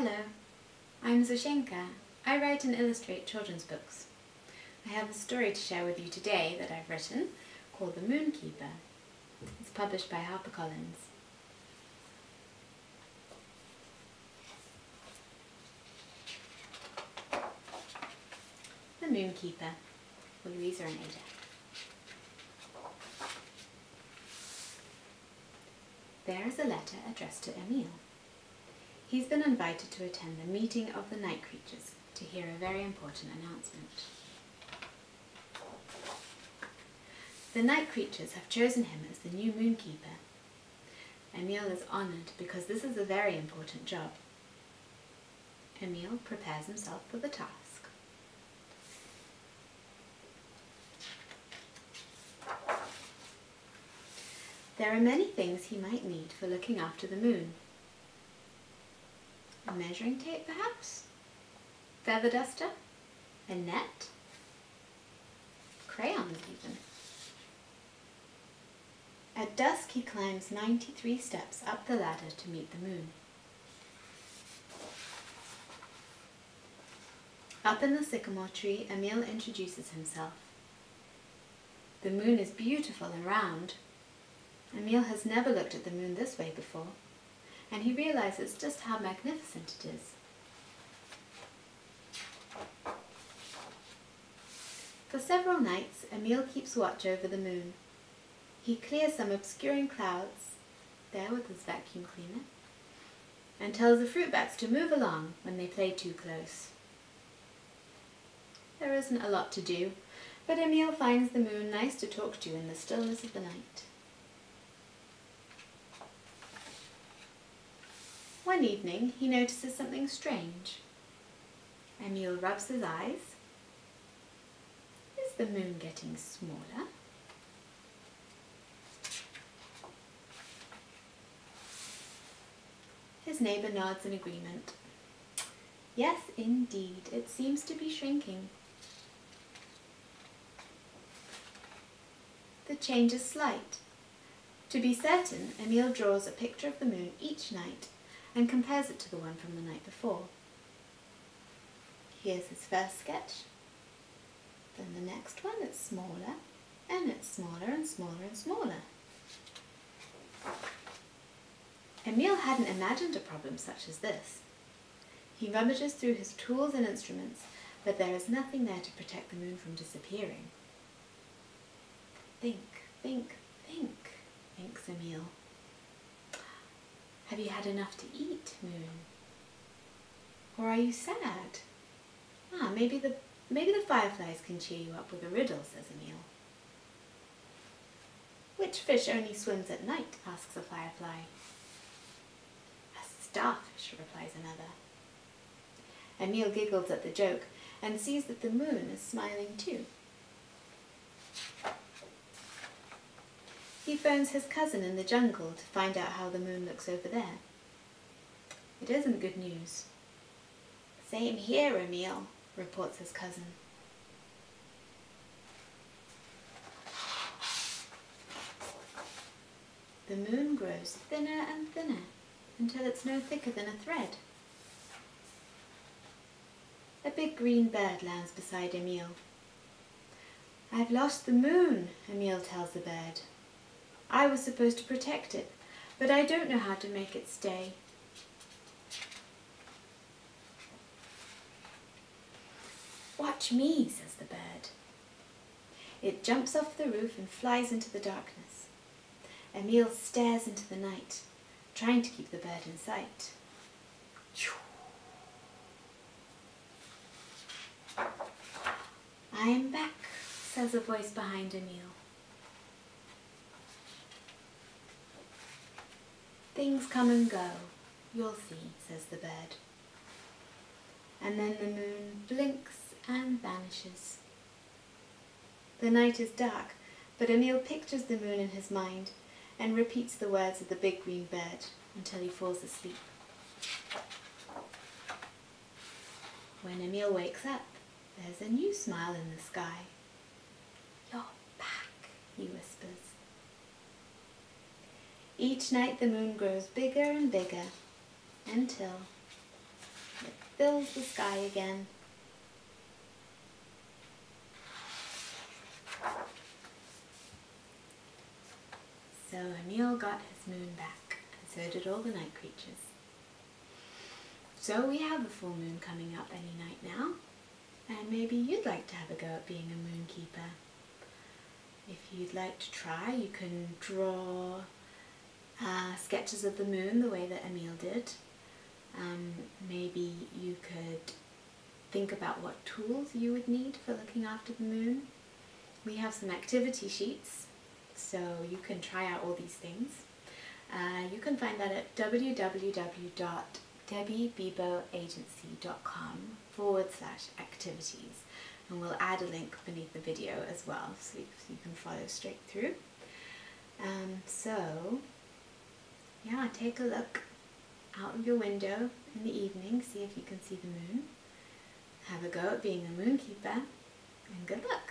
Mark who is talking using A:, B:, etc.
A: Hello, I'm Zosienka. I write and illustrate children's books. I have a story to share with you today that I've written called The Moonkeeper. It's published by HarperCollins. The Moonkeeper, for Louisa and Ada. There is a letter addressed to Emile. He's been invited to attend the meeting of the night creatures to hear a very important announcement. The night creatures have chosen him as the new moonkeeper. Emile is honoured because this is a very important job. Emile prepares himself for the task. There are many things he might need for looking after the moon. A measuring tape, perhaps? Feather duster? A net? Crayons, even. At dusk he climbs 93 steps up the ladder to meet the moon. Up in the sycamore tree, Emile introduces himself. The moon is beautiful and round. Emile has never looked at the moon this way before, and he realizes just how magnificent it is. For several nights, Emile keeps watch over the moon. He clears some obscuring clouds, there with his vacuum cleaner, and tells the fruit bats to move along when they play too close. There isn't a lot to do, but Emile finds the moon nice to talk to in the stillness of the night. One evening, he notices something strange. Emile rubs his eyes. Is the moon getting smaller? His neighbour nods in agreement. Yes, indeed, it seems to be shrinking. The change is slight. To be certain, Emile draws a picture of the moon each night and compares it to the one from the night before. Here's his first sketch. Then the next one, it's smaller, and it's smaller and smaller and smaller. Emile hadn't imagined a problem such as this. He rummages through his tools and instruments, but there is nothing there to protect the moon from disappearing. Think, think, think, thinks Emile. Have you had enough to eat, moon? Or are you sad? Maybe the fireflies can cheer you up with a riddle, says Emile. Which fish only swims at night, asks a firefly. A starfish, replies another. Emile giggles at the joke and sees that the moon is smiling too. He phones his cousin in the jungle to find out how the moon looks over there. It isn't good news. Same here, Emile, reports his cousin. The moon grows thinner and thinner until it's no thicker than a thread. A big green bird lands beside Emile. I've lost the moon, Emile tells the bird. I was supposed to protect it, but I don't know how to make it stay. Watch me, says the bird. It jumps off the roof and flies into the darkness. Emile stares into the night, trying to keep the bird in sight. I am back, says a voice behind Emile. Things come and go, you'll see, says the bird. And then the moon blinks and vanishes. The night is dark, but Emile pictures the moon in his mind and repeats the words of the big green bird until he falls asleep. When Emile wakes up, there's a new smile in the sky. You're back, he whispers. Each night the moon grows bigger and bigger until fills the sky again. So Emile got his moon back, and so did all the night creatures. So we have the full moon coming up any night now, and maybe you'd like to have a go at being a moon keeper. If you'd like to try, you can draw sketches of the moon the way that Emile did. Maybe you could think about what tools you would need for looking after the moon. We have some activity sheets, so you can try out all these things. You can find that at www.debbiebeboagency.com/activities, and we'll add a link beneath the video as well, so you can follow straight through. So yeah, take a look out of your window in the evening, see if you can see the moon. Have a go at being a moon keeper, and good luck!